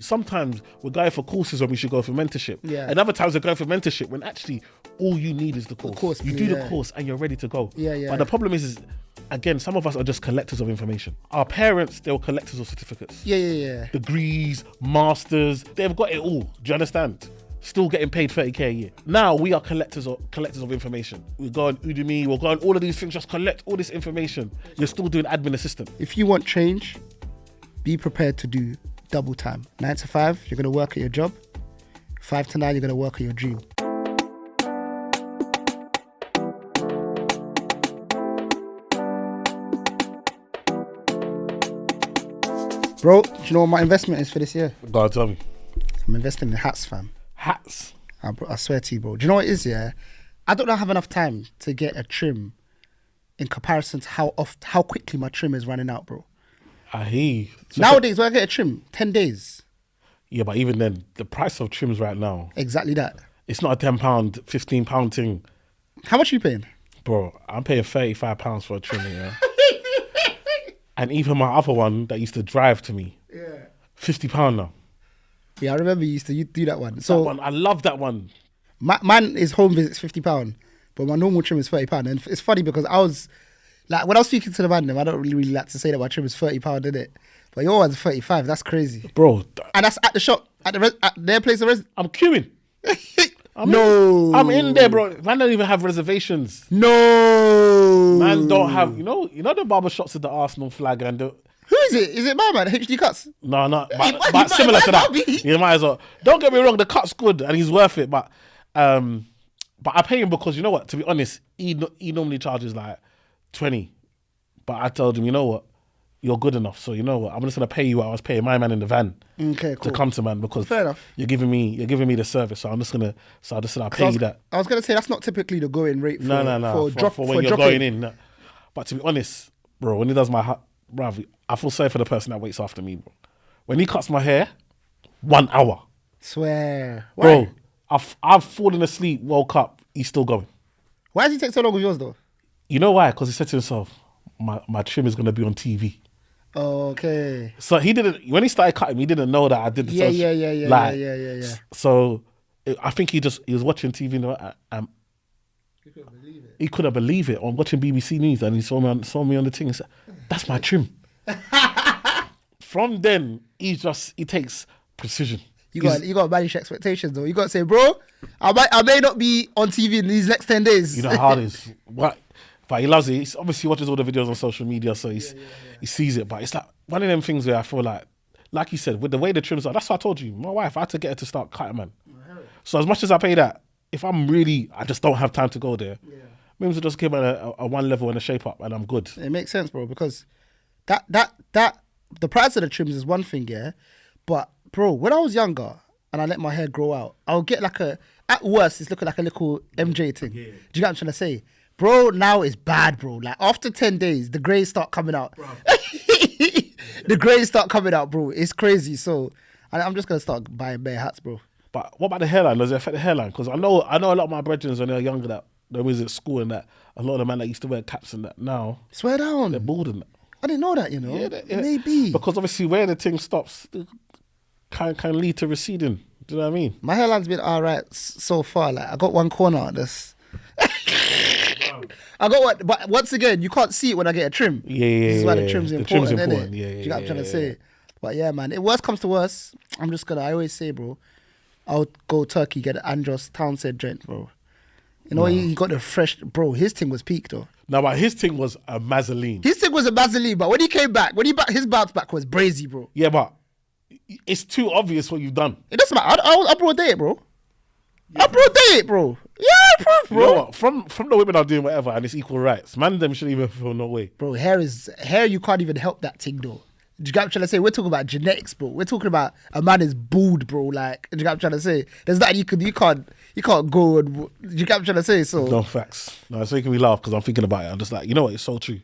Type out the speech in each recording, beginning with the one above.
Sometimes we're going for courses when we should go for mentorship. Yeah. And other times we're going for mentorship when actually all you need is the course. You do the yeah. course and you're ready to go. Yeah. But the problem is, again, some of us are just collectors of information. Our parents, they were collectors of certificates. Yeah. Degrees, masters, they've got it all. Do you understand? Still getting paid 30k a year. Now we are collectors of information. We go on Udemy, we'll go on all of these things, just collect all this information. You're still doing admin assistant. If you want change, be prepared to do double time. 9 to 5, you're going to work at your job. 5 to 9, you're going to work at your dream. Bro, do you know what my investment is for this year? Go on, tell me. I'm investing in hats, fam. Hats? I swear to you, bro. Do you know what it is, yeah? I don't have enough time to get a trim in comparison to how quickly my trim is running out, bro. I hear you. Nowadays, when I get a trim, 10 days. Yeah, but even then, the price of trims right now, Exactly that. it's not a £10, £15 thing. How much are you paying? Bro, I'm paying £35 for a trim, yeah. And even my other one that used to drive to me, £50 now. Yeah, I remember you used to do that one. So That one, I love that one. mine is home visits £50, but my normal trim is £30. And it's funny because I was like, when I was speaking to the man, I don't really like to say that my trim is £30, innit? But your one's 35. That's crazy, Bro. And that's at the shop, at their place of residence. I'm queuing. I'm in there, bro. Man don't even have reservations. No. Man don't have, you know the barber shops with the Arsenal flag and the... Who is it? Is it my man, HD Cuts? No, but similar to that. You might as well. Don't get me wrong, the cut's good and he's worth it, but I pay him because, you know what, to be honest, he normally charges like 20. But I told him, you know what, you're good enough. So you know what, I'm just gonna pay you what I was paying my man in the van. Okay, cool. To come to, man, because fair enough. You're giving me the service. So I just said I'll pay you that. I was gonna say that's not typically the going rate for for when you're going in. No. But to be honest, bro, when he does my bruv, I feel sorry for the person that waits after me, bro. When he cuts my hair, 1 hour. Swear. Why? Bro, I've fallen asleep, woke up, he's still going. Why does he take so long with yours though? You know why? Because he said to himself, my trim is going to be on TV. Okay. So he didn't, when he started cutting, he didn't know that I did the Yeah. So I think he was watching TV and He couldn't believe it. he couldn't believe it on watching BBC News, and he saw me on the thing and said, that's my trim. From then, he takes precision. You got to manage expectations though. You got to say, bro, I may not be on TV in these next 10 days. You know how hard it is. But he loves it. He obviously watches all the videos on social media, so he sees it. But it's like one of them things where I feel like you said, with the way the trims are, that's what I told you. My wife, I had to get her to start cutting, man. So as much as I pay that, if I just don't have time to go there, maybe to just give her a one level and a shape up and I'm good. It makes sense, bro, because that the price of the trims is one thing, yeah. But bro, when I was younger and I let my hair grow out, I'll get like at worst, it's looking like a little MJ thing. Do you get what I'm trying to say? Bro, now it's bad, bro. Like after 10 days, the greys start coming out. The greys start coming out, bro. It's crazy. So I'm just gonna start buying bare hats, bro. But what about the hairline? Does it affect the hairline? Because I know a lot of my brethren when they were younger that they was at school and that a lot of the men that used to wear caps and that now swear down, they're bald and that. I didn't know that, you know. Yeah. Maybe because obviously where the thing stops can lead to receding. Do you know what I mean? My hairline's been alright so far. Like I got one corner that's I got one, but once again, you can't see it when I get a trim. Yeah. This is why the trim's important, isn't it? Yeah. Do you get what I'm trying to say? But yeah, man, if worst comes to worst, I always say, bro, I'll go Turkey, get the Andros Townsend joint, bro. You know, he got the fresh, bro, his thing was peak, though. No, but his thing was a Mazzoline. His thing was a Mazzoline, but when he came back, his bounce back was brazy, bro. Yeah, but it's too obvious what you've done. It doesn't matter. I brought it, bro. Yeah. I brought it, bro. Yeah, I bro. You know what? From the women are doing whatever and it's equal rights. Man, them shouldn't even feel no way. Bro, hair, you can't even help that thing, though. Do you get what I'm trying to say? We're talking about genetics, bro. We're talking about a man is bald, bro. Like, do you get what I'm trying to say? There's that you can't go and, do you get what I'm trying to say? So no facts. No, it's making me laugh because I'm thinking about it. I'm just like, you know what? It's so true.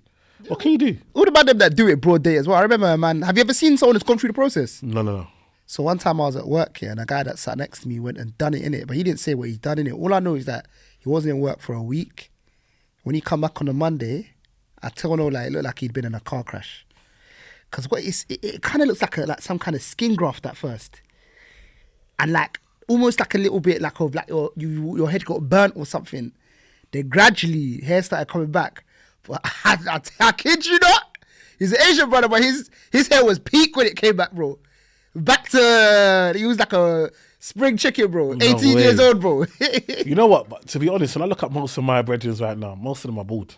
What can you do? All the man them that do it broad day as well. I remember, man. Have you ever seen someone who's gone through the process? No. So one time I was at work here and a guy that sat next to me went and done it in it, but he didn't say what he'd done in it. All I know is that he wasn't in work for a week. When he come back on a Monday, I tell no, like it looked like he'd been in a car crash. Because it kind of looks like some kind of skin graft at first. and like almost like a little bit like of like your head got burnt or something. Then gradually hair started coming back. But I kid you not, he's an Asian brother, but his hair was peak when it came back, bro. Back to he was like a spring chicken, bro. No 18 way. years old, bro. You know what? But to be honest, when I look at most of my brethren right now, most of them are bald.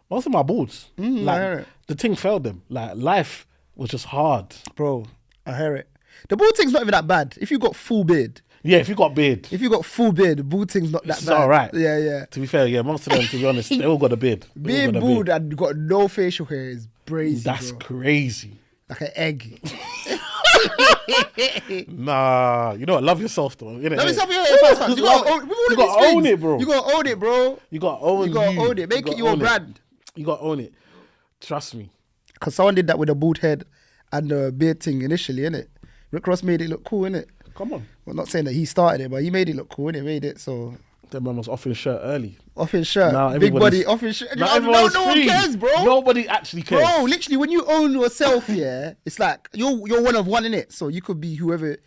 Most of them are bald. I hear Like it. the thing failed them. Like life was just hard. Bro, I hear it. The bald thing's not even that bad. If you got full beard, Yeah, if you got beard, the bald thing's not that it's bad. all right. Yeah. To be fair, yeah, most of them, to be honest, they all got a beard. They all Being got a bald beard. and got no facial hair is brazy, That's bro. crazy. Like an egg. Nah, you know what? Love yourself though. Innit? Let me stop you here. Fast. You gotta own it, bro. You gotta own it, bro. You gotta own You gotta you. own it. Make You it gotta your own brand. You gotta own it. Trust me. Because someone did that with a bald head and the beard thing initially, innit? Rick Ross made it look cool, innit? Come on. Well, not saying that he started it, but he made it look cool, innit? Made it so That man was off his shirt early. off his shirt, Now big everybody's- body, off his shirt. Now No everyone's one free. cares, bro. Nobody actually cares. Bro, literally, when you own yourself, yeah, it's like you're one of one in it. So you could be whoever.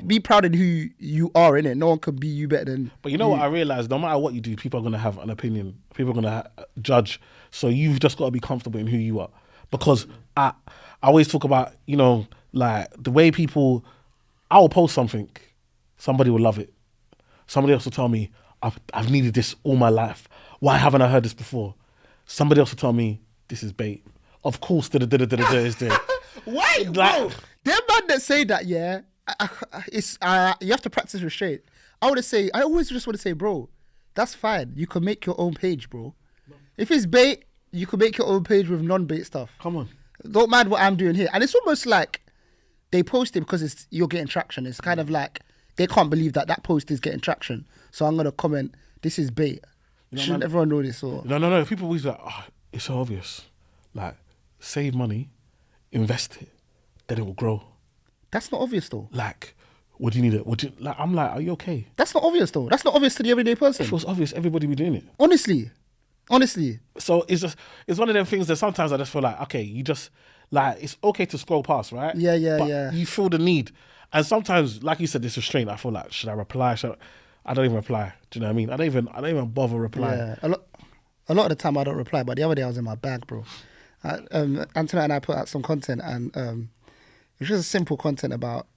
Be proud of who you are in it. No one could be you better than. But you know what I realized? No matter what you do, people are going to have an opinion. People are going to judge. So you've just got to be comfortable in who you are. Because I always talk about, you know, like the way people, I will post something, somebody will love it. Somebody else will tell me, I've needed this all my life. Why haven't I heard this before? Somebody else will tell me, this is bait. Of course, is there. Why, bro? Them man that say that, yeah, it's you have to practice restraint. I always just want to say, bro, that's fine. You can make your own page, bro. If it's bait, you can make your own page with non-bait stuff. Come on. Don't mind what I'm doing here. And it's almost like they post it because you're getting traction. It's kind of like they can't believe that post is getting traction. So I'm gonna comment, this is bait. Shouldn't everyone know this? Or No. People always like, oh, it's so obvious. Like, save money, invest it, then it will grow. that's not obvious though. Like, what do you need it? I'm like, are you okay? That's not obvious though. That's not obvious to the everyday person. If it was obvious, everybody would be doing it. Honestly. So it's one of them things that sometimes I just feel like, okay, you just like, it's okay to scroll past, right? Yeah, but yeah. you feel the need, and sometimes, like you said, this restraint. I feel like, should I reply? I don't even reply. Do you know what I mean? I don't even bother replying. Yeah, a lot of the time I don't reply, but the other day I was in my bag, bro. Antoinette and I put out some content, and it was just a simple content about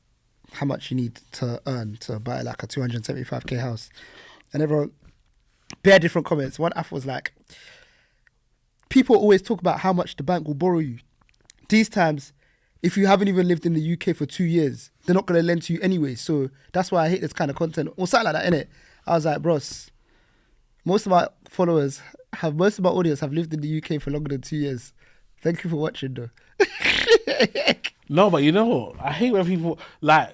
how much you need to earn to buy like a 275k house, and everyone, bare different comments. One app was like, people always talk about how much the bank will borrow you. These times, if you haven't even lived in the UK for 2 years, they're not going to lend to you anyway. So that's why I hate this kind of content. Or something like that, innit? I was like, bros, most of my audience have lived in the UK for longer than 2 years. Thank you for watching, though. No, but you know what? I hate when people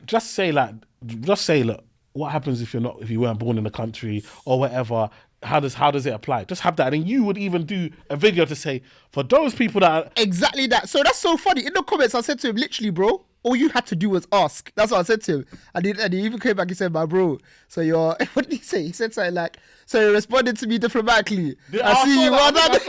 just say, look, what happens if you weren't born in the country or whatever? How does it apply? Just have that, and then you would even do a video to say, for those people that are... Exactly that. So that's so funny. In the comments, I said to him, literally, bro, all you had to do was ask. That's what I said to him. And he even came back, he said, my bro, so you're... What did he say? He said something like, so you responded to me diplomatically. I see you. I think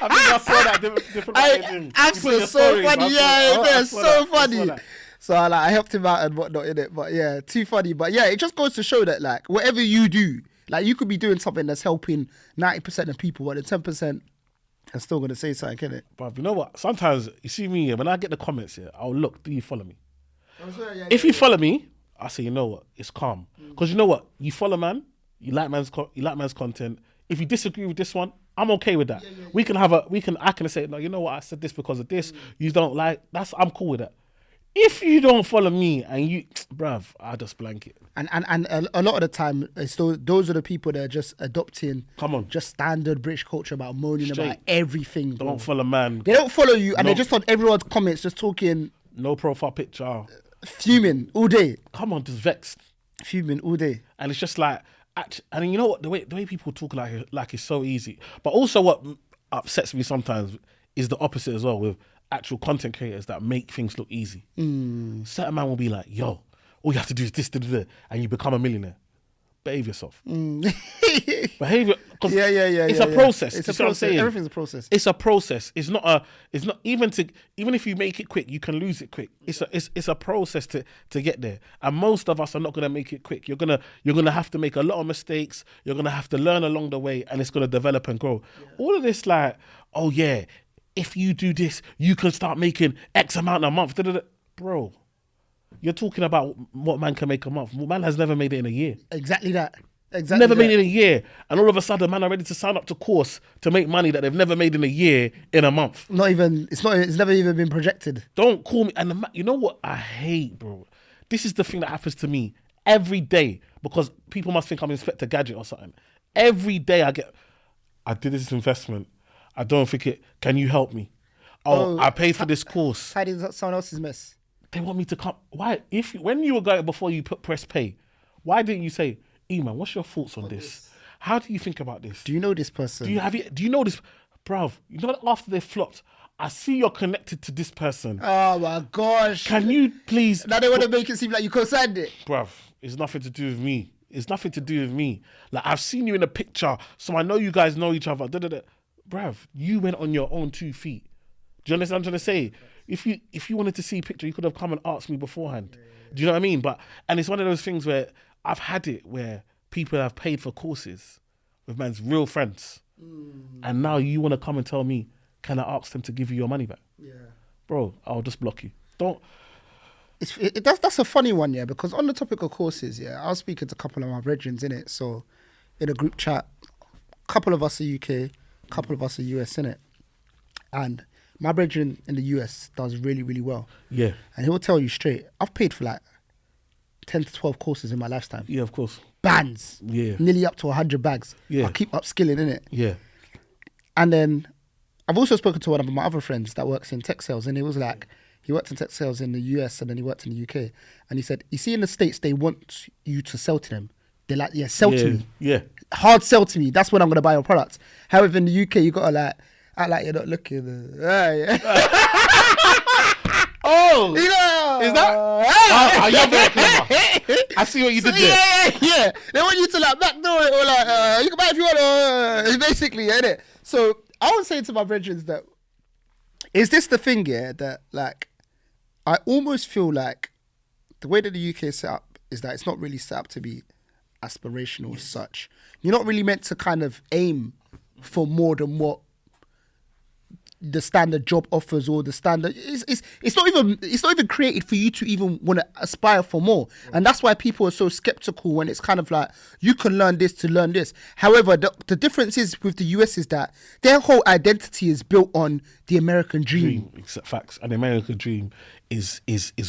I saw that diplomatically. Actually, so funny. Yeah, so funny. So I helped him out and whatnot in it. But yeah, too funny. But yeah, it just goes to show that like, whatever you do, like you could be doing something that's helping 90% of people, but the 10% are still going to say something, innit? But you know what? Sometimes, you see me, when I get the comments here, I'll look, do you follow me? If you follow me, I say, you know what? It's calm. Because you know what? You follow man, you like man's content. If you disagree with this one, I'm okay with that. I can say, no, you know what? I said this because of this. You don't like, I'm cool with that. If you don't follow me and you, bruv, I just blank it. And a lot of the time, it's those are the people that are just adopting just standard British culture about moaning about everything. Bro. Don't follow man. They don't follow you, and they're just on everyone's comments, just talking. No profile picture. Fuming all day. Come on, just vexed. Fuming all day. And it's just like, and you know what? The way people talk like it's so easy. But also what upsets me sometimes is the opposite as well with actual content creators that make things look easy. Certain man will be like, yo, all you have to do is this, and you become a millionaire. behave yourself. Behavior, because Yeah. it's a process. It's You a see what I'm process. saying? Everything's a process. It's a process. It's not even if you make it quick, you can lose it quick. It's a process to get there. And most of us are not gonna make it quick. You're gonna have to make a lot of mistakes. You're gonna have to learn along the way, and it's gonna develop and grow. All of this, like, oh yeah, if you do this, you can start making X amount a month. Bro, you're talking about what man can make a month. Man has never made it in a year. Exactly that. Exactly. Never made it in a year. And all of a sudden, man are ready to sign up to course to make money that they've never made in a year in a month. It's never even been projected. Don't call me. And you know what I hate, bro? This is the thing that happens to me every day, because people must think I'm Inspector Gadget or something. Every day I did this investment. I don't think it, can you help me? Oh, I paid for this course. Tidying someone else's mess. They want me to come. Why? When you were going, before you press pay, why didn't you say, Eman, what's your thoughts on this? How do you think about this? Do you know this person? Do you know this? Bruv, you know, after they flopped, I see you're connected to this person. Oh my gosh. Can you please? Now they want to make it seem like you co-signed it. Bruv, it's nothing to do with me. It's nothing to do with me. Like, I've seen you in a picture, so I know you guys know each other. Bruv, you went on your own 2 feet. Do you understand what I'm trying to say? If you wanted to see a picture, you could have come and asked me beforehand. Do you know what I mean? And it's one of those things where I've had it where people have paid for courses with man's real friends. And now you want to come and tell me, can I ask them to give you your money back? Yeah. Bro, I'll just block you. Don't. That's a funny one, yeah, because on the topic of courses, yeah, I was speaking to a couple of my brethren in it. So in a group chat, a couple of us are UK, a couple of us are US in it. And my brethren in the US does really, really well. Yeah. And he'll tell you straight, I've paid for like 10 to 12 courses in my lifetime. Yeah, of course. Bands. Yeah. Nearly up to 100 bags. Yeah. I keep upskilling in it. Yeah. And then I've also spoken to one of my other friends that works in tech sales, and he was like, he worked in tech sales in the US and then he worked in the UK. And he said, you see in the States, they want you to sell to them. They're like, yeah, sell to me. Yeah. Hard sell to me. That's when I'm going to buy your product. However, in the UK, you got to like, act like you're not looking. Yeah. Oh, You know, is that? You're very clever. I see what you did there. Yeah. They want you to like backdoor it or like, you can buy it if you want. Basically, innit? So I was saying to my brethren that, is this the thing, yeah, that like, I almost feel like the way that the UK is set up is that it's not really set up to be aspirational as such. You're not really meant to kind of aim for more than what the standard job offers or the standard it's not even created for you to even want to aspire for more. And that's why people are so skeptical when it's kind of like, you can learn this to learn this. However, the difference is with the US is that their whole identity is built on the American dream. Facts. And the American dream is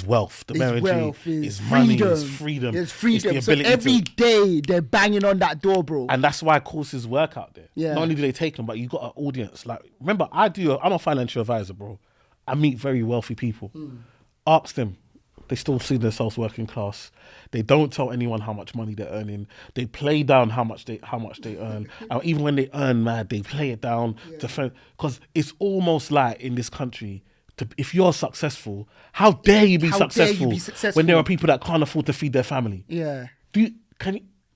wealth. The American Wealth, dream is is money, freedom. is freedom. It's freedom. It's So the ability every to, day they're banging on that door, bro. and that's why courses work out there. Yeah. Not only do they take them, but you got an audience. Like, remember, I'm a financial advisor, bro. I meet very wealthy people. Ask them. They still see themselves working class. They don't tell anyone how much money they're earning. They play down how much they earn. And even when they earn mad, they play it down because it's almost like in this country, if you're successful, how dare you be successful when there are people that can't afford to feed their family? Yeah.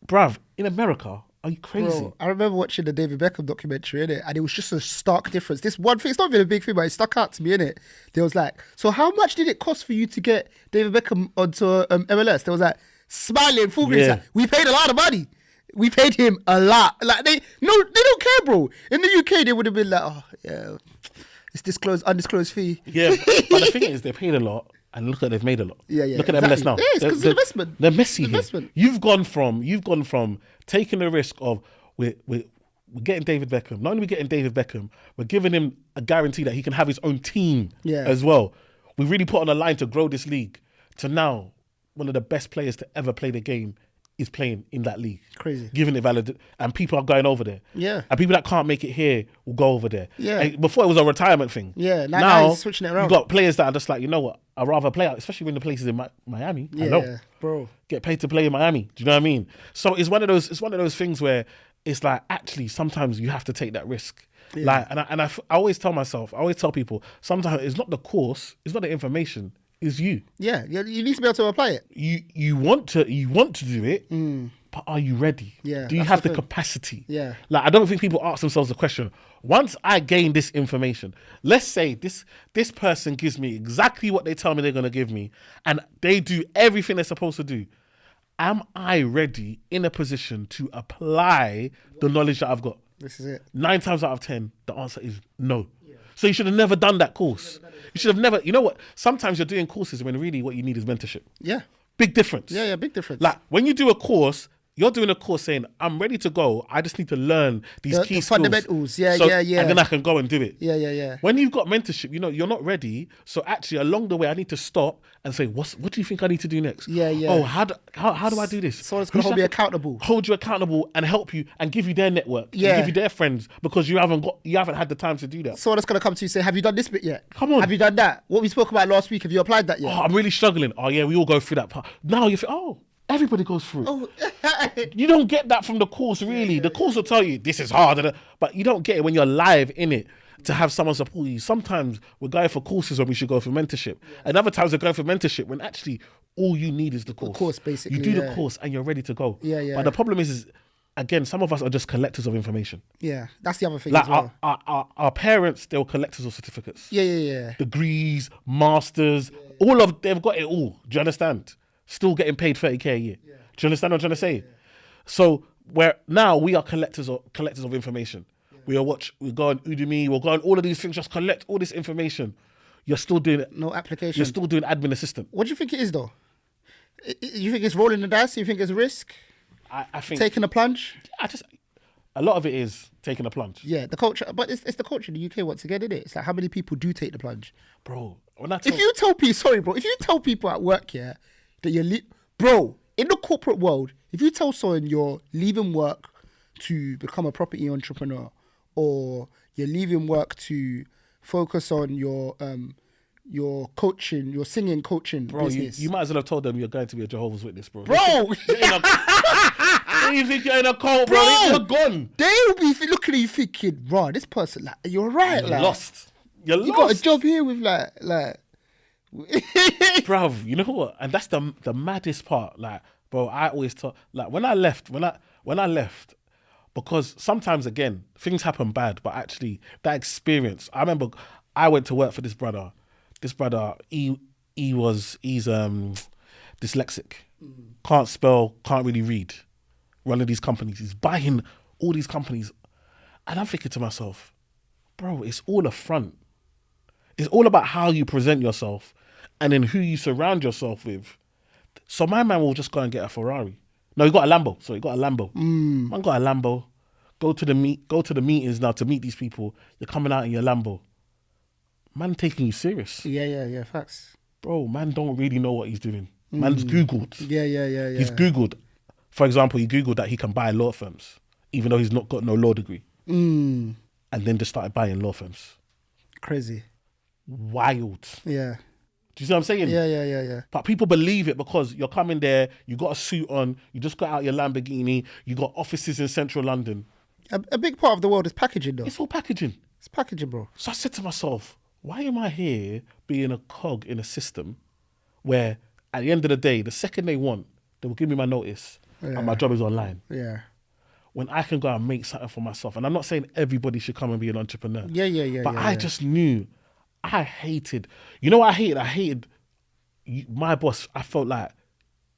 Bruv, in America, are you crazy? Bro, I remember watching the David Beckham documentary, innit? And it was just a stark difference. This one thing, it's not even a big thing, but it stuck out to me, innit? They was like, so how much did it cost for you to get David Beckham onto MLS? They was like, smiling, full face, like, we paid a lot of money. We paid him a lot. Like, they don't care, bro. In the UK, they would have been like, oh, yeah, it's undisclosed fee. Yeah, but the thing is, they paid a lot. And look at they've made a lot. Yeah. Look at MLS now. Yeah, it's because of investment. They're messy Investment. here. You've gone from taking the risk of we're getting David Beckham. Not only are we getting David Beckham, we're giving him a guarantee that he can have his own team as well. We really put on a line to grow this league. To now, one of the best players to ever play the game is playing in that league. Crazy. Giving it valid, and people are going over there. Yeah. And people that can't make it here will go over there. Yeah. And before it was a retirement thing. Yeah. Now he's switching it around. You've got players that are just like, you know what? I'd rather play out, especially when the places in Miami. I know. Yeah, bro. Get paid to play in Miami. Do you know what I mean? So it's one of those things where it's like, actually, sometimes you have to take that risk. Yeah. Like, I always tell people, sometimes it's not the course, it's not the information, is you. Yeah, you need to be able to apply it. You want to do it, but are you ready? Yeah, Do you that's have the the thing. capacity? Yeah. Like, I don't think people ask themselves the question, once I gain this information, let's say this person gives me exactly what they tell me they're going to give me, and they do everything they're supposed to do. Am I ready in a position to apply the knowledge that I've got? This is it. 9 times out of 10, the answer is no. So you should have never done that course. You should have never, you know what? Sometimes you're doing courses when really what you need is mentorship. Yeah. Big difference. Yeah, big difference. Like, when you do a course, you're doing a course saying, I'm ready to go. I just need to learn these key the skills. fundamentals. Yeah. And then I can go and do it. Yeah. When you've got mentorship, you're not ready. So actually, along the way, I need to stop and say, what do you think I need to do next? Yeah. Oh, how do I do this? Someone's going to hold me accountable. Hold you accountable and help you and give you their network. Yeah. And give you their friends, because you haven't had the time to do that. Someone's going to come to you and say, have you done this bit yet? Come on. Have you done that? What we spoke about last week, have you applied that yet? Oh, I'm really struggling. Oh yeah, we all go through that part. Now you think, everybody goes through it. Oh. You don't get that from the course, really. The course will tell you this is hard, but you don't get it when you're live in it to have someone support you. Sometimes we're going for courses when we should go for mentorship. And other times we're going for mentorship when actually all you need is the course. The course, basically. You do the course and you're ready to go. Yeah. But the problem is, again, some of us are just collectors of information. Yeah, that's the other thing Like as well. our parents, they were collectors of certificates. Yeah. Degrees, masters, they've got it all. Do you understand? Still getting paid 30k a year. Do you understand what I'm trying to say? So now we are collectors of information. We go on Udemy, we'll go on all of these things, just collect all this information. You're still doing it. No application. You're still doing admin assistant. What do you think it is, though? You think it's rolling the dice? You think it's risk? I think Taking a plunge? a lot of it is taking a plunge. Yeah, the culture, but it's the culture in the UK once again, isn't it? It's like, how many people do take the plunge? Bro, if you tell people at work, yeah, that you're bro, in the corporate world, if you tell someone you're leaving work to become a property entrepreneur, or you're leaving work to focus on your coaching, your singing coaching business, you might as well have told them you're going to be a Jehovah's Witness, bro. You think you're in a cult, bro? You're gone. They'll be looking at you thinking, bro, this person, like, you're right, You're like, lost. You're lost. You got a job here with like. Bruv, you know what? And that's the maddest part. Like, bro, I always talk, like, when I left, because sometimes, again, things happen bad, but actually that experience, I remember I went to work for this brother. He's dyslexic, can't spell, can't really read, running these companies. He's buying all these companies. And I'm thinking to myself, bro, it's all a front. It's all about how you present yourself and then who you surround yourself with. So my man will just go and get a Ferrari. No, he got a Lambo. So he got a Lambo. Man got a Lambo. Go to the meetings now to meet these people. You're coming out in your Lambo. Man taking you serious. Yeah, facts. Bro, man don't really know what he's doing. Man's Googled. Yeah. He's Googled. For example, he Googled that he can buy law firms, even though he's not got no law degree. And then just started buying law firms. Crazy. Wild. Yeah. Do you see what I'm saying? Yeah. But people believe it because you're coming there, you got a suit on, you just got out your Lamborghini, you got offices in central London. A big part of the world is packaging, though. It's all packaging. It's packaging, bro. So I said to myself, why am I here being a cog in a system where at the end of the day, the second they want, they will give me my notice and my job is online. Yeah. When I can go and make something for myself. And I'm not saying everybody should come and be an entrepreneur. Yeah. But I just knew, I hated, you know what I hated? I hated my boss. I felt like,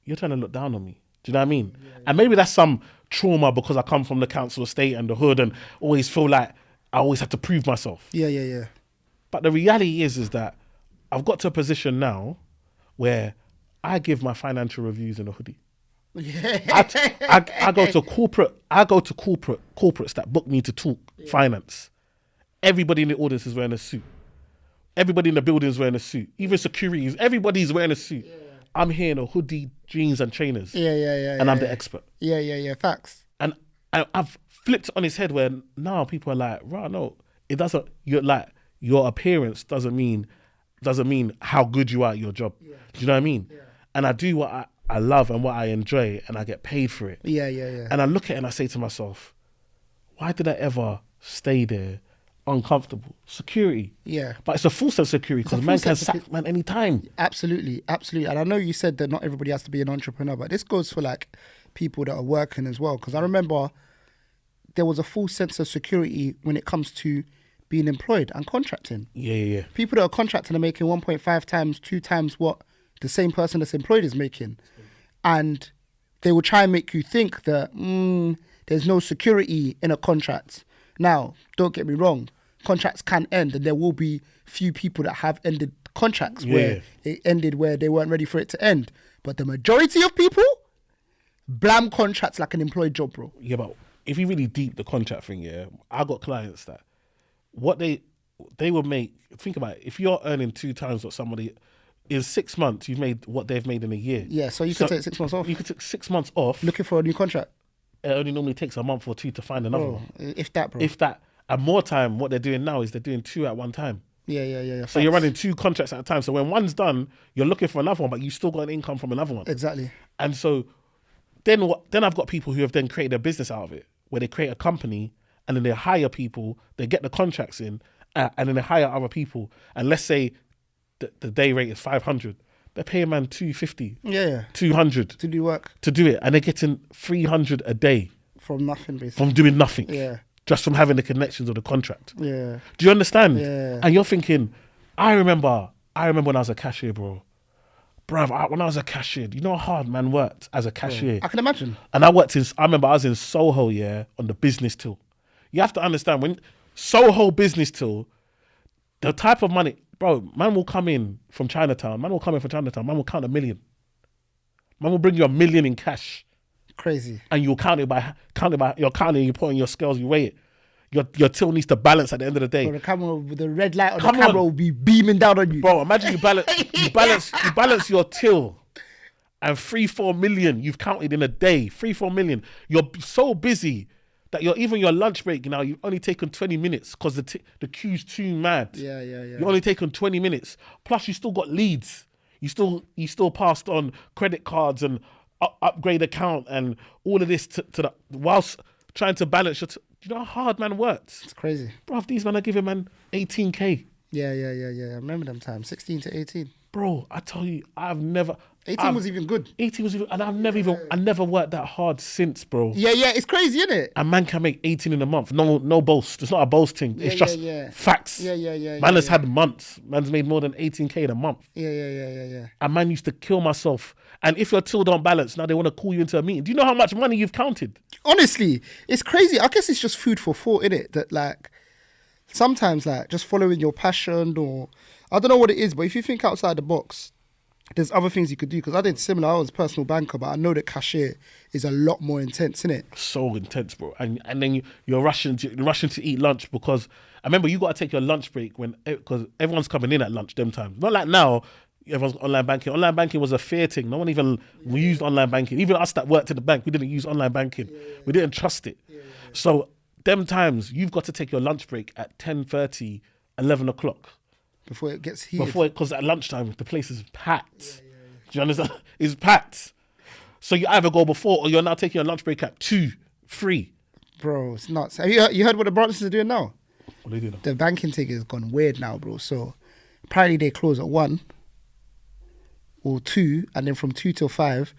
you're trying to look down on me. Do you know what I mean? And maybe that's some trauma because I come from the council estate and the hood and always feel like I always have to prove myself. Yeah. But the reality is that I've got to a position now where I give my financial reviews in a hoodie. I go to corporates that book me to talk finance. Everybody in the audience is wearing a suit. Everybody in the building is wearing a suit. Even securities, everybody's wearing a suit. I'm here in a hoodie, jeans and trainers. Yeah. And I'm the expert. Yeah. Facts. And I've flipped on his head where now people are like, right, no, it doesn't. You're like, your appearance doesn't mean how good you are at your job. Do you know what I mean? Yeah. And I do what I love and what I enjoy, and I get paid for it. Yeah. And I look at it and I say to myself, why did I ever stay there uncomfortable. Security. Yeah. But it's a full sense of security because a man full can sense of sack man anytime. Absolutely. And I know you said that not everybody has to be an entrepreneur, but this goes for like people that are working as well. Because I remember there was a full sense of security when it comes to being employed and contracting. Yeah. People that are contracting are making 1.5 times, 2 times what the same person that's employed is making. And they will try and make you think that there's no security in a contract. Now, don't get me wrong, contracts can end and there will be few people that have ended contracts where it ended where they weren't ready for it to end. But the majority of people blam contracts like an employed job, bro. Yeah, but if you really deep the contract thing, I got clients that what they will make, think about it, if you're earning 2 times what somebody in 6 months, you've made what they've made in a year. Yeah, so you could take 6 months off. You could take 6 months off. Looking for a new contract. It only normally takes a month or 2 to find another one. If that, bro. If that. And more time, what they're doing now is they're doing 2 at one time. Yeah. So you're running 2 contracts at a time. So when one's done, you're looking for another one, but you still got an income from another one. Exactly. And so then I've got people who have then created a business out of it, where they create a company and then they hire people, they get the contracts in, and then they hire other people. And let's say the day rate is 500. They're paying man 250. Yeah. 200 To do work. to do it, and they're getting 300 a day From nothing, basically. from doing nothing. Yeah. Just from having the connections of the contract. Yeah. Do you understand? Yeah. And you're thinking, I remember when I was a cashier, bro. Bruv, when I was a cashier, you know how hard man worked as a cashier? I can imagine. And I remember I was in Soho, on the business till. You have to understand, when Soho business till, the type of money, bro, man will come in from Chinatown, man will count $1 million. Man will bring you $1 million in cash. Crazy. And you'll count it by, you're counting, you put on your scales, you weigh it. Your till needs to balance at the end of the day. Bro, the camera, with the red light on the camera will be beaming down on you. Bro, imagine you balance your till and 3-4 million you've counted in a day. 3-4 million. You're so busy that even your lunch break now, you've only taken 20 minutes because the queue's too mad. Yeah. You've only taken 20 minutes. Plus you still got leads. You still passed on credit cards and upgrade account and all of this to the, whilst trying to balance your do you know how hard man works? It's crazy. Bro, these men are giving man 18K. Yeah. I remember them times. 16 to 18. Bro, I tell you, 18 was even good. 18 was even, and I never worked that hard since, bro. Yeah, it's crazy, isn't it? A man can make 18 in a month. No boast. It's not a boast thing. It's just facts. Yeah. Man has had months. Man's made more than 18K in a month. Yeah. A man used to kill myself. And if your till don't balance, now they want to call you into a meeting. Do you know how much money you've counted? Honestly, it's crazy. I guess it's just food for thought, innit? That like, sometimes like just following your passion, or I don't know what it is, but if you think outside the box, there's other things you could do. Because I did similar. I was a personal banker, but I know that cashier is a lot more intense, innit? So intense, bro. And then you're rushing to eat lunch because I remember you got to take your lunch break because everyone's coming in at lunch them times. Not like now. Everyone's got online banking. Online banking was a fair thing. No one even used online banking. Even us that worked at the bank, we didn't use online banking. We didn't trust it. So them times, you've got to take your lunch break at 10:30, 11 o'clock. Before it gets heated. Because at lunchtime, the place is packed. Do you understand? It's packed. So you either go before or you're now taking your lunch break at 2, 3. Bro, it's nuts. Have you heard what the branches are doing now? What are they doing? The banking thing has gone weird now, bro. So apparently they close at 1 or 2, and then from 2 till 5,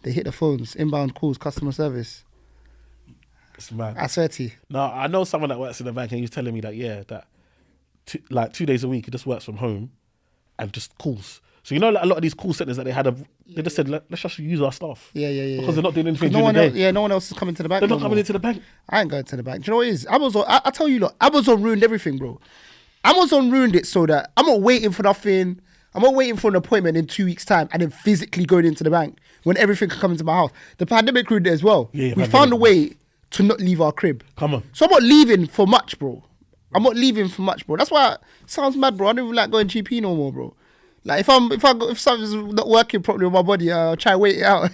they hit the phones, inbound calls, customer service. It's mad. I swear to you. No, I know someone that works in the bank and he's telling me that, 2 days a week, he just works from home and just calls. So, like, a lot of these call centers that they just said, let's just use our staff. Yeah. Because they're not doing anything during the day. No one else is coming to the bank. They're not coming into the bank. I ain't going to the bank. Do you know what it is? Amazon, I tell you, look, Amazon ruined everything, bro. Amazon ruined it so that I'm not waiting for nothing. I'm not waiting for an appointment in 2 weeks' time and then physically going into the bank when everything can come into my house. The pandemic ruined it as well. We found a way to not leave our crib. Come on. So I'm not leaving for much, bro. That's why it sounds mad, bro. I don't even like going GP no more, bro. Like if something's not working properly with my body, I'll try to wait it out.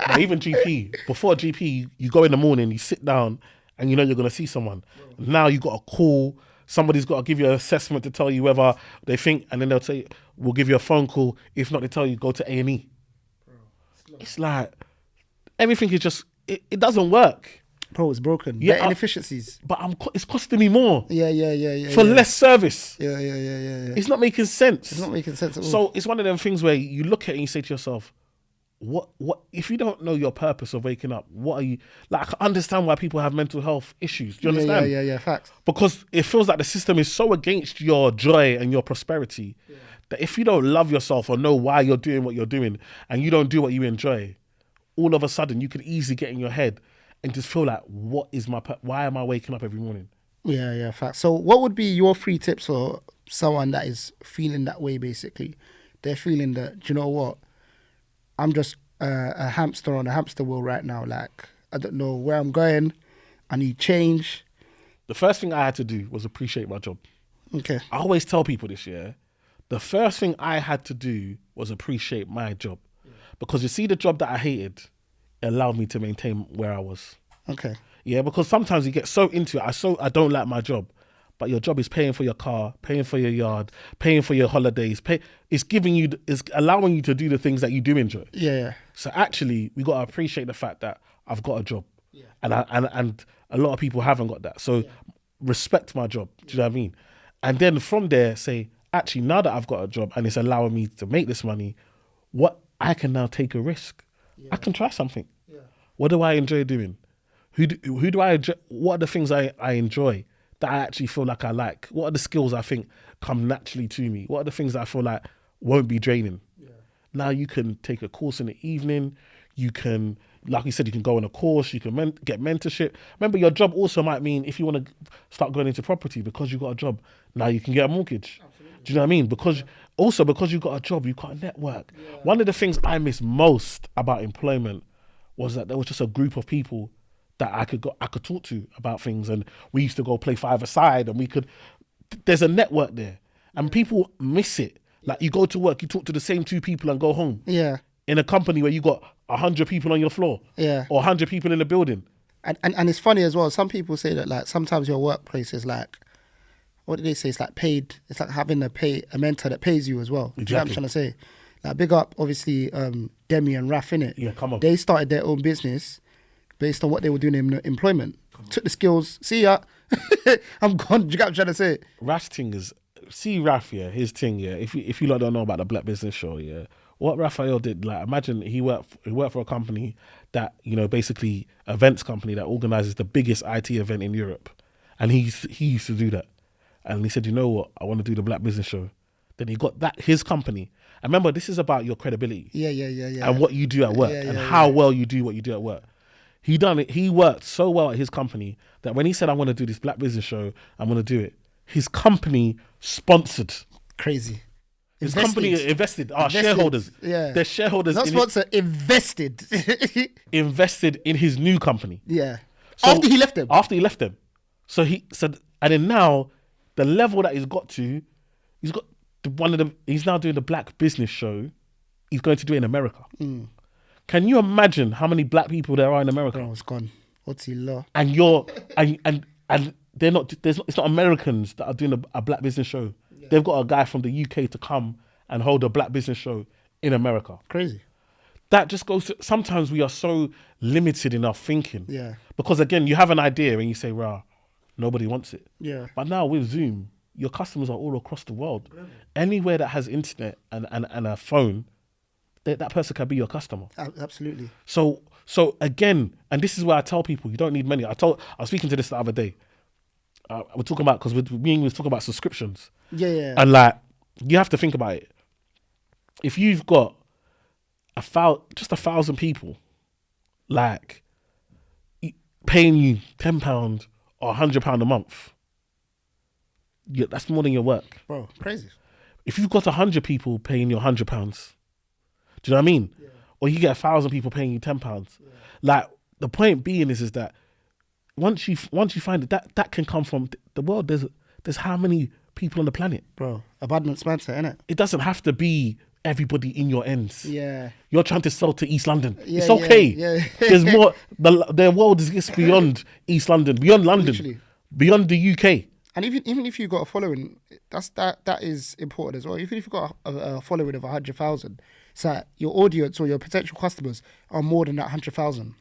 But even GP, before GP, you go in the morning, you sit down, and you know you're gonna see someone. Now you got a call. Somebody's got to give you an assessment to tell you whether they think, and then they'll say, we'll give you a phone call. If not, they tell you, go to A&E. It's like, everything is just, it doesn't work. Bro, it's broken. Yeah, Yeah, inefficiencies. but it's costing me more Yeah. for less service. Yeah. It's not making sense. It's not making sense at all. So it's one of them things where you look at it and you say to yourself, what if you don't know your purpose of waking up, what are you like? I understand why people have mental health issues. Do you understand? Yeah, facts. Because it feels like the system is so against your joy and your prosperity that if you don't love yourself or know why you're doing what you're doing and you don't do what you enjoy, all of a sudden you could easily get in your head and just feel like, why am I waking up every morning? Yeah, facts. So what would be your 3 tips for someone that is feeling that way, basically? They're feeling that, do you know what? I'm just a hamster on a hamster wheel right now. Like, I don't know where I'm going. I need change. The first thing I had to do was appreciate my job. Okay. I always tell people this, the first thing I had to do was appreciate my job. Because you see, the job that I hated, it allowed me to maintain where I was. Okay. Yeah, because sometimes you get so into it. I don't like my job, but your job is paying for your car, paying for your yard, paying for your holidays. It's allowing you to do the things that you do enjoy. Yeah. So actually, we got to appreciate the fact that I've got a job, and a lot of people haven't got that. So respect my job. Do you know what I mean? And then from there, say, actually, now that I've got a job and it's allowing me to make this money, I can now take a risk. I can try something. What do I enjoy doing? Who do I enjoy? What are the things I enjoy that I actually feel like I like? What are the skills I think come naturally to me? What are the things that I feel like won't be draining? Now you can take a course in the evening. You can, like you said, you can go on a course. You can get mentorship. Remember, your job also might mean if you want to start going into property because you've got a job, now you can get a mortgage. Absolutely. Do you know what I mean? Because you've got a job, you've got a network. One of the things I miss most about employment was that there was just a group of people that I could talk to about things, and we used to go play five-a-side, and there's a network there, and people miss it. Like, you go to work, you talk to the same 2 people and go home. Yeah. In a company where you got 100 people on your floor. Yeah. Or 100 people in the building. And it's funny as well. Some people say that, like, sometimes your workplace is like, what do they say? It's like paid. It's like having a mentor that pays you as well. Exactly. Do you know what I'm trying to say? Like, big up, obviously, Demi and Raf, innit? Yeah, come on. They started their own business based on what they were doing in employment. Took the skills. See ya. I'm gone. Do you get what I'm trying to say? Raf's thing is, see Raf, his thing, if you lot don't know about the Black Business Show, what Raphael did, like, imagine he worked for a company that, basically events company that organizes the biggest IT event in Europe. And he used to do that. And he said, you know what, I want to do the Black Business Show. Then he got his company. And remember, this is about your credibility. Yeah. And what you do at work and how well you do what you do at work. He done it. He worked so well at his company that when he said, I want to do this Black Business Show, I'm going to do it, his company sponsored. Crazy. His company invested. Our shareholders. Yeah. Their shareholders. Not sponsor, invested. Invested in his new company. Yeah. So, after he left them. So he said, and then now, the level that he's got to, he's now doing the Black Business Show. He's going to do it in America. Can you imagine how many black people there are in America? Oh, it's gone. What's he law? And they're not. It's not Americans that are doing a Black Business Show. Yeah. They've got a guy from the UK to come and hold a Black Business Show in America. Crazy. That just goes to, sometimes we are so limited in our thinking. Yeah. Because again, you have an idea and you say, rah, nobody wants it. Yeah. But now with Zoom, your customers are all across the world. Really? Anywhere that has internet and a phone, that person can be your customer. Absolutely. So again, and this is where I tell people, you don't need many. I was speaking to this the other day. We're talking about, because we were talking about subscriptions. Yeah. And like, you have to think about it. If you've got just 1,000 people, like, paying you £10 or £100 a month, that's more than your work. Bro, crazy. If you've got 100 people paying you £100, do you know what I mean? Yeah. Or you get 1,000 people paying you £10. Yeah. Like, the point being is that once you find that can come from the world. There's how many people on the planet, bro? Abundance mindset, innit? It doesn't have to be everybody in your ends. Yeah. You're trying to sell to East London. Yeah, it's okay. Yeah. There's more. The world exists beyond East London, beyond London, literally, beyond the UK. And even if you got a following, that is important as well. Even if you got a following of 100,000, it's like your audience or your potential customers are more than that 100,000.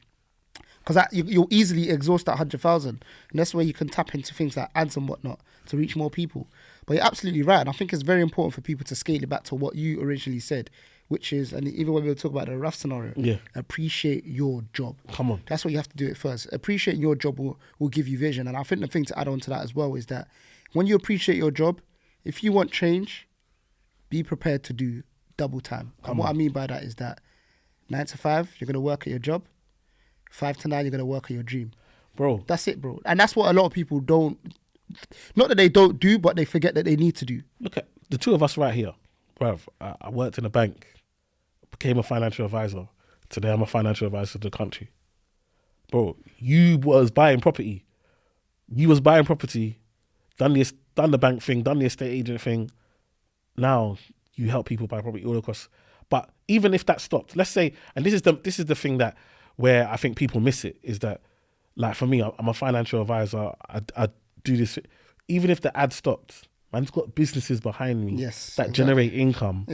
because you'll easily exhaust that 100,000, and that's where you can tap into things like ads and whatnot to reach more people. But you're absolutely right, and I think it's very important for people to scale it back to what you originally said, which is, and even when we were talking about the rough scenario, appreciate your job. Come on. That's what you have to do it first. Appreciate your job will give you vision. And I think the thing to add on to that as well is that when you appreciate your job, if you want change, be prepared to do double time. And what I mean by that is that 9 to 5, you're going to work at your job. 5 to 9, you're going to work at your dream. Bro. That's it, bro. And that's what a lot of people don't, not that they don't do, but they forget that they need to do. Look at the two of us right here. Bruv, I worked in a bank, became a financial advisor. Today I'm a financial advisor to the country. Bro, you was buying property. You was buying property, done the bank thing, done the estate agent thing. Now you help people buy property all across. But even if that stopped, let's say, and this is the thing that where I think people miss it, is that, like, for me, I'm a financial advisor. I do this. Even if the ad stopped, man's got businesses behind me that generate income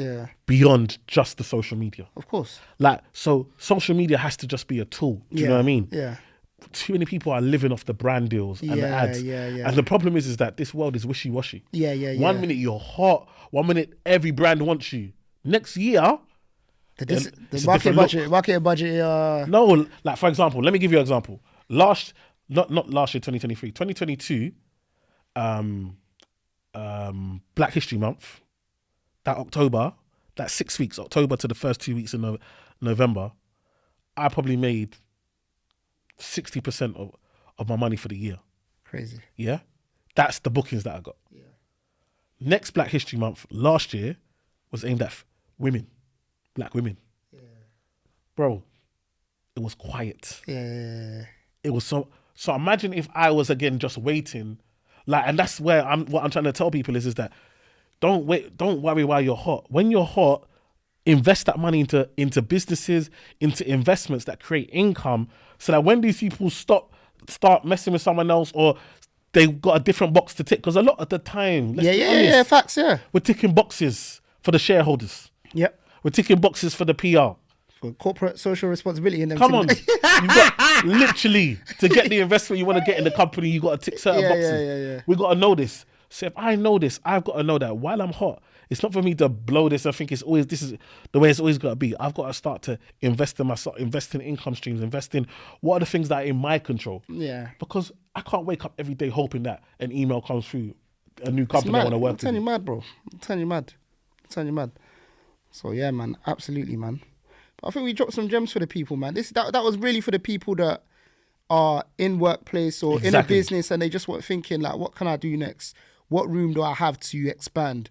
beyond just the social media. Of course. Like, so social media has to just be a tool. Do you know what I mean? Yeah. Too many people are living off the brand deals and the ads. And the problem is that this world is wishy-washy. 1 minute you're hot, 1 minute every brand wants you. Next year, the market budget. No, like, for example, let me give you an example. Not last year, 2023, 2022, Black History Month, that October, that 6 weeks, October to the first 2 weeks in November, I probably made 60% of my money for the year. Crazy. Yeah? That's the bookings that I got. Yeah. Next Black History Month last year was aimed at women, black women. Yeah. Bro, it was quiet. Yeah. It was so imagine if I was again just waiting, like, and that's where what I'm trying to tell people is that don't worry while you're hot. When you're hot, invest that money into businesses, into investments that create income, so that when these people start messing with someone else, or they've got a different box to tick, because a lot of the time, let's be honest, facts, we're ticking boxes for the shareholders. Yep. We're ticking boxes for the PR. For corporate social responsibility. And come on. You've got, literally, to get the investment you want to get in the company, you got to tick certain boxes. We got to know this. So if I know this, I've got to know that while I'm hot, it's not for me to blow this. I think this is the way it's always got to be. I've got to start to invest in myself, invest in income streams, invest in what are the things that are in my control. Yeah. Because I can't wake up every day hoping that an email comes through a new company I want to work with. I'm telling you mad, bro. I'm telling you mad. So yeah, man, absolutely, man. But I think we dropped some gems for the people, man. That was really for the people that are in workplace or in a business and they just were thinking, like, what can I do next? What room do I have to expand?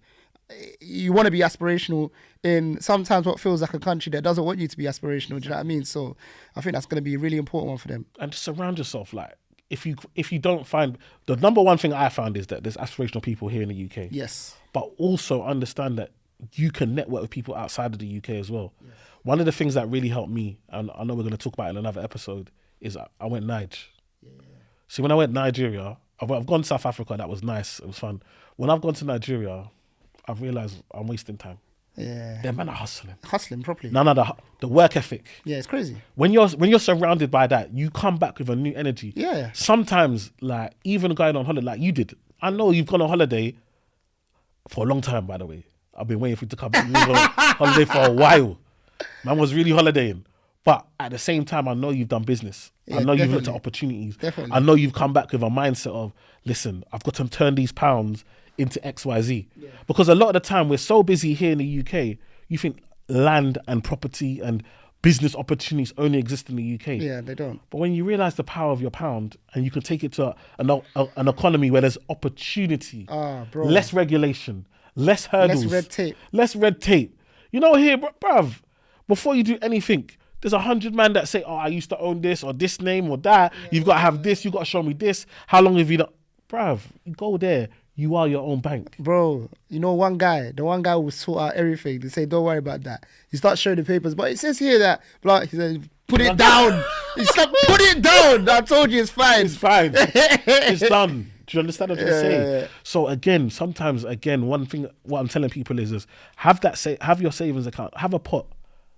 You want to be aspirational in sometimes what feels like a country that doesn't want you to be aspirational. Do you know what I mean? So I think that's going to be a really important one for them. And just surround yourself. Like, if you don't find, the number one thing I found is that there's aspirational people here in the UK. Yes. But also understand that you can network with people outside of the UK as well. Yes. One of the things that really helped me, and I know we're going to talk about it in another episode, is I went Niger. Yeah. See, when I went Nigeria, I've gone to South Africa. That was nice. It was fun. When I've gone to Nigeria, I've realised I'm wasting time. Yeah. Them men are hustling. Hustling properly. No, the work ethic. Yeah, it's crazy. When you're surrounded by that, you come back with a new energy. Yeah. Sometimes, like, even going on holiday, like you did. I know you've gone on holiday for a long time, by the way. I've been waiting for you to come back. You were on holiday for a while. Man was really holidaying. But at the same time, I know you've done business. Yeah, I know you've looked at opportunities. Definitely. I know you've come back with a mindset of, listen, I've got to turn these pounds into XYZ. Yeah. Because a lot of the time, we're so busy here in the UK, you think land and property and business opportunities only exist in the UK. Yeah, they don't. But when you realise the power of your pound and you can take it to an economy where there's opportunity, less regulation, less hurdles. Less red tape. You know, here, bruv, before you do anything, there's 100 men that say, oh, I used to own this or this name or that. Yeah, you've got to have this. You've got to show me this. How long have you done? Bruv, you go there. You are your own bank. Bro, you know the one guy will sort out everything. They say, don't worry about that. You start showing the papers. But it says here that, like, he says, put it down. He's like, put it down. I told you it's fine. It's fine. It's done. Do you understand what I'm saying? Yeah. So sometimes one thing, what I'm telling people is have your savings account, have a pot.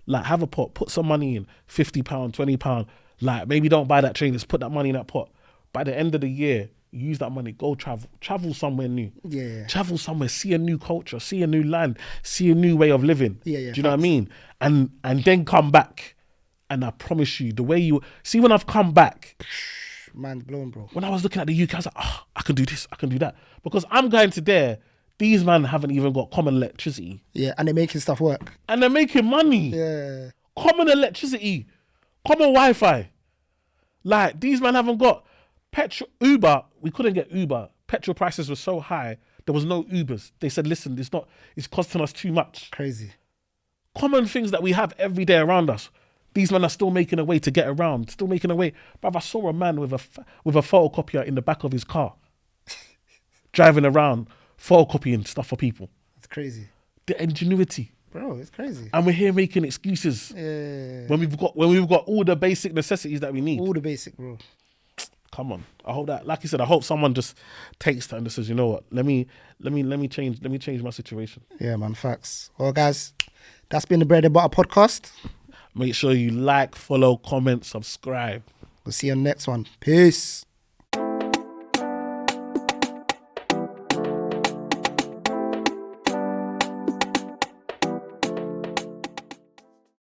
Like, have a pot, put some money in, £50, £20, Like, maybe don't buy that train, just put that money in that pot. By the end of the year, use that money, go travel somewhere new. Yeah. Travel somewhere, see a new culture, see a new land, see a new way of living. Yeah, Do you know what I mean? And then come back. And I promise you, the way you see when I've come back, Man's blown, bro. when I was looking at the UK, I was like, oh, I can do this, I can do that. Because I'm going to there, these men haven't even got common electricity. Yeah, and they're making stuff work. And they're making money. Yeah. Common electricity, common Wi-Fi. Like, these men haven't got petrol. Uber, we couldn't get Uber. Petrol prices were so high, there was no Ubers. They said, listen, it's costing us too much. Crazy. Common things that we have every day around us. These men are still making a way to get around, still making a way. Bruv, I saw a man with a photocopier in the back of his car, driving around, photocopying stuff for people. It's crazy. The ingenuity. Bro, it's crazy. And we're here making excuses Yeah. when we've got all the basic necessities that we need. All the basic, bro. Come on. I hope that, like you said, I hope someone just takes that and just says, you know what, let me change my situation. Yeah, man, facts. Well, guys, that's been the Bread and Butter podcast. Make sure you like, follow, comment, subscribe. We'll see you on the next one. Peace.